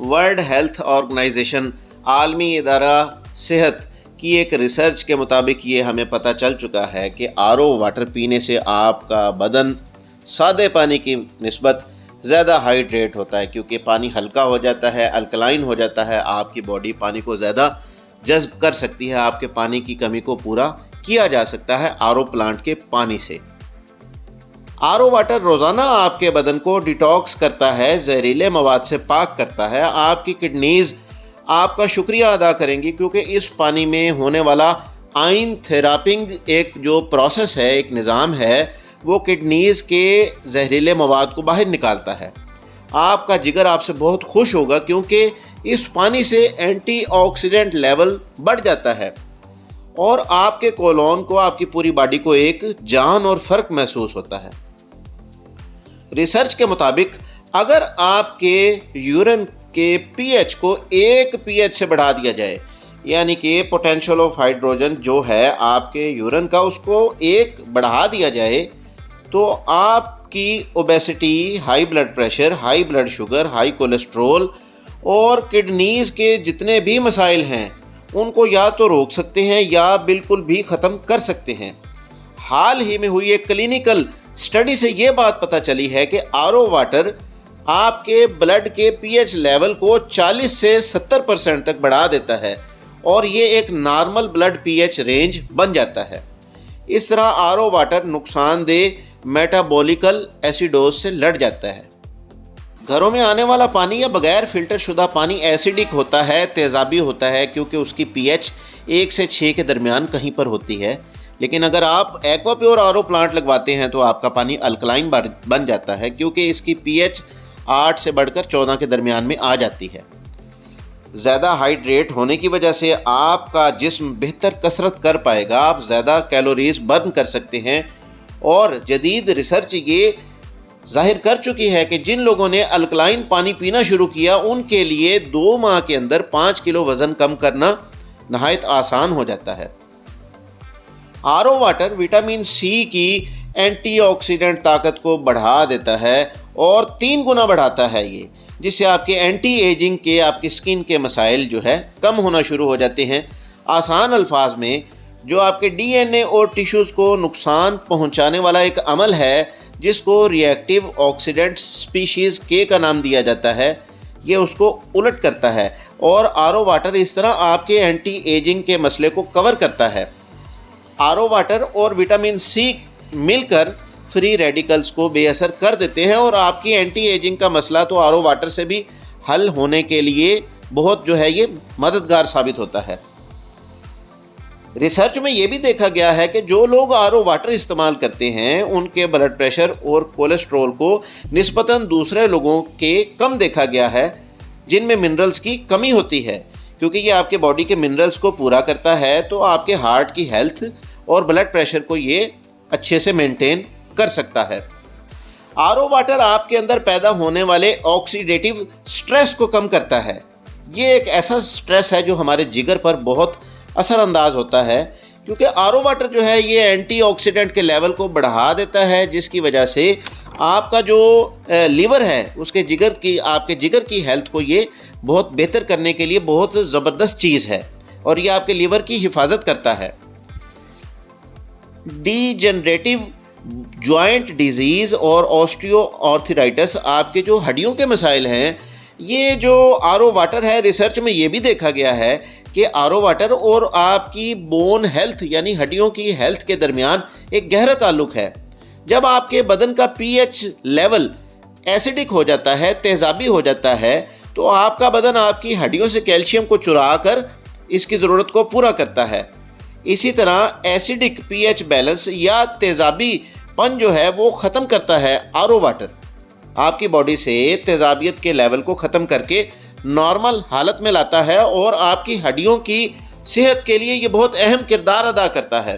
World health organisation आलमी इदारा सेहत की एक रिसर्च के मुताबिक ये हमें पता चल चुका है कि आरओ वाटर पीने से आपका बदन सादे पानी की निस्बत ज़्यादा हाइड्रेट होता है, क्योंकि पानी हल्का हो जाता है, अल्कलाइन हो जाता है। आपकी बॉडी पानी को ज़्यादा जज्ब कर सकती है, आपके पानी की कमी को पूरा किया जा सकता है आरओ प्लांट के पानी से। आरओ वाटर रोज़ाना आपके बदन को डिटॉक्स करता है, जहरीले मवाद से पाक करता है। आपकी किडनीज़ आपका शुक्रिया अदा करेंगी, क्योंकि इस पानी में होने वाला आयन थेरापिंग एक जो प्रोसेस है, एक निज़ाम है, वो किडनीज़ के जहरीले मवाद को बाहर निकालता है। आपका जिगर आपसे बहुत खुश होगा, क्योंकि इस पानी से एंटीऑक्सीडेंट लेवल बढ़ जाता है और आपके कोलोन को, आपकी पूरी बॉडी को एक जान और फ़र्क महसूस होता है। रिसर्च के मुताबिक अगर आपके यूरिन के पीएच को 1 पीएच से बढ़ा दिया जाए, यानी कि पोटेंशियल ऑफ हाइड्रोजन जो है आपके यूरिन का, उसको 1 बढ़ा दिया जाए, तो आपकी obesity, high blood pressure, high blood sugar, high cholesterol और किडनीज़ के जितने भी मसाइल हैं उनको या तो रोक सकते हैं या बिल्कुल भी ख़त्म कर सकते हैं। हाल ही में हुई एक क्लिनिकल स्टडी से ये बात पता चली है कि आरओ वाटर आपके ब्लड के पीएच लेवल को 40 से 70% तक बढ़ा देता है और ये एक नॉर्मल ब्लड पीएच रेंज बन जाता है। इस तरह आरओ वाटर नुकसानदेह मेटाबॉलिकल एसिडोज से लड़ जाता है। घरों में आने वाला पानी या बगैर फ़िल्टर शुदा पानी एसिडिक होता है, तेज़ाबी होता है, क्योंकि उसकी पीएच 1 से 6 के दरमियान कहीं पर होती है। लेकिन अगर आप एक्वा प्योर आरओ प्लांट लगवाते हैं तो आपका पानी अल्कलाइन बन जाता है, क्योंकि इसकी पीएच 8 से बढ़कर 14 के दरमियान में आ जाती है। ज़्यादा हाइड्रेट होने की वजह से आपका जिस्म बेहतर कसरत कर पाएगा, आप ज़्यादा कैलोरीज बर्न कर सकते हैं। और जदीद रिसर्च ये जाहिर कर चुकी है कि जिन लोगों ने अल्कलाइन पानी पीना शुरू किया, उनके लिए 2 माह के अंदर 5 किलो वज़न कम करना नहायत आसान हो जाता है। आरओ वाटर विटामिन सी की एंटीऑक्सीडेंट ताकत को बढ़ा देता है और 3 गुना बढ़ाता है ये, जिससे आपके एंटी एजिंग के, आपकी स्किन के मसाइल जो है कम होना शुरू हो जाते हैं। आसान अल्फाज में, जो आपके डीएनए और टिश्यूज़ को नुकसान पहुंचाने वाला एक अमल है जिसको रिएक्टिव ऑक्सीडेंट स्पीशीज़ के का नाम दिया जाता है, ये उसको उलट करता है और आरओ वाटर इस तरह आपके एंटी एजिंग के मसले को कवर करता है। आरओ वाटर और विटामिन सी मिलकर फ्री रेडिकल्स को बेअसर कर देते हैं और आपकी एंटी एजिंग का मसला तो आरओ वाटर से भी हल होने के लिए बहुत जो है ये मददगार साबित होता है। रिसर्च में ये भी देखा गया है कि जो लोग आरओ वाटर इस्तेमाल करते हैं उनके ब्लड प्रेशर और कोलेस्ट्रॉल को निस्बतन दूसरे लोगों के कम देखा गया है जिनमें मिनरल्स की कमी होती है, क्योंकि ये आपके बॉडी के मिनरल्स को पूरा करता है, तो आपके हार्ट की हेल्थ और ब्लड प्रेशर को ये अच्छे से मेंटेन कर सकता है। आरओ वाटर आपके अंदर पैदा होने वाले ऑक्सीडेटिव स्ट्रेस को कम करता है। ये एक ऐसा स्ट्रेस है जो हमारे जिगर पर बहुत असरअंदाज होता है, क्योंकि आरओ वाटर जो है ये एंटीऑक्सीडेंट के लेवल को बढ़ा देता है, जिसकी वजह से आपका जो लीवर है उसके जिगर की, आपके जिगर की हेल्थ को ये बहुत बेहतर करने के लिए बहुत ज़बरदस्त चीज़ है और ये आपके लीवर की हिफाजत करता है। डीजनरेटिव जॉइंट डिजीज़ और ऑस्टियोआर्थराइटिस, आपके जो हड्डियों के मसाइल हैं, ये जो आरओ वाटर है, रिसर्च में ये भी देखा गया है कि आरओ वाटर और आपकी बोन हेल्थ यानी हड्डियों की हेल्थ के दरमियान एक गहरा ताल्लुक है। जब आपके बदन का पीएच लेवल एसिडिक हो जाता है, तेज़ाबी हो जाता है, तो आपका बदन आपकी हड्डियों से कैल्शियम को चुरा कर इसकी ज़रूरत को पूरा करता है। इसी तरह एसिडिक पीएच बैलेंस या तेज़ाबीपन जो है वो ख़त्म करता है आरओ वाटर। आपकी बॉडी से तेज़ाबियत के लेवल को ख़त्म करके नॉर्मल हालत में लाता है और आपकी हड्डियों की सेहत के लिए ये बहुत अहम किरदार अदा करता है।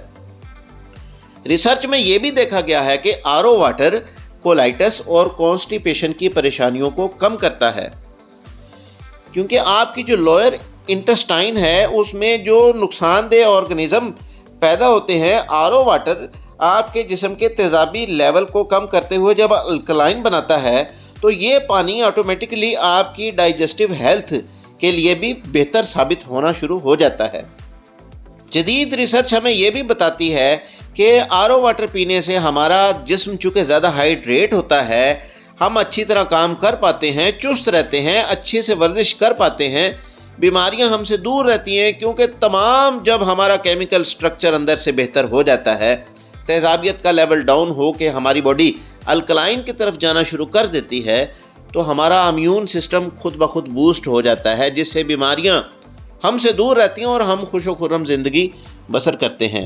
रिसर्च में ये भी देखा गया है कि आरओ वाटर कोलाइटिस और कॉन्स्टिपेशन की परेशानियों को कम करता है, क्योंकि आपकी जो लोअर इंटेस्टाइन है उसमें जो नुकसानदेह ऑर्गेनिज्म पैदा होते हैं, आरओ वाटर आपके जिस्म के तेज़ाबी लेवल को कम करते हुए जब अल्कलाइन बनाता है तो ये पानी ऑटोमेटिकली आपकी डाइजेस्टिव हेल्थ के लिए भी बेहतर साबित होना शुरू हो जाता है। जदीद रिसर्च हमें ये भी बताती है कि आरओ वाटर पीने से हमारा जिस्म चूँकि ज़्यादा हाइड्रेट होता है, हम अच्छी तरह काम कर पाते हैं, चुस्त रहते हैं, अच्छे से वर्जिश कर पाते हैं, बीमारियां हमसे दूर रहती हैं, क्योंकि तमाम जब हमारा केमिकल स्ट्रक्चर अंदर से बेहतर हो जाता है, तेज़ाबियत का लेवल डाउन हो के हमारी बॉडी अल्कलाइन की तरफ जाना शुरू कर देती है, तो हमारा इम्यून सिस्टम खुद ब खुद बूस्ट हो जाता है, जिससे बीमारियां हमसे दूर रहती हैं और हम खुशो खुर्रम ज़िंदगी बसर करते हैं।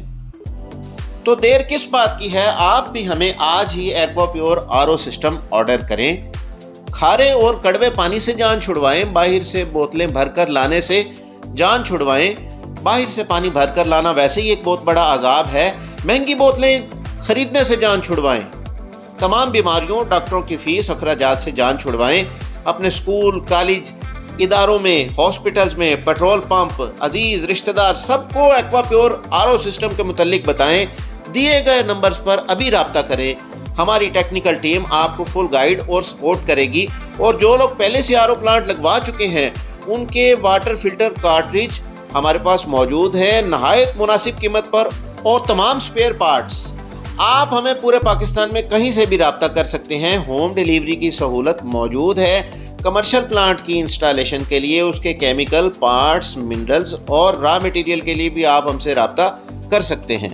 तो देर किस बात की है, आप भी हमें आज ही aqua pure RO system order करें। खारे और कड़वे पानी से जान छुड़वाएं, बाहर से बोतलें भरकर लाने से जान छुड़वाएं। बाहर से पानी भरकर लाना वैसे ही एक बहुत बड़ा अजाब है, महंगी बोतलें खरीदने से जान छुड़वाएं। तमाम बीमारियों, डॉक्टरों की फीस, अखराजात से जान छुड़वाएं। अपने स्कूल, कॉलेज, इदारों में, हॉस्पिटल्स में, पेट्रोल पंप, अजीज रिश्तेदार सबको एक्वा प्योर आरओ सिस्टम के मुतल्लिक बताएं। दिए गए नंबर्स पर अभी राब्ता करें। हमारी टेक्निकल टीम आपको फुल गाइड और सपोर्ट करेगी। और जो लोग पहले से आरओ प्लांट लगवा चुके हैं, उनके वाटर फिल्टर कार्ट्रिज हमारे पास मौजूद है नहायत मुनासिब कीमत पर, और तमाम स्पेयर पार्ट्स। आप हमें पूरे पाकिस्तान में कहीं से भी राब्ता कर सकते हैं। होम डिलीवरी की सहूलत मौजूद है। कमर्शियल प्लांट की इंस्टॉलेशन के लिए, उसके केमिकल, पार्ट्स, मिनरल्स और रॉ मटेरियल के लिए भी आप हमसे राब्ता कर सकते हैं।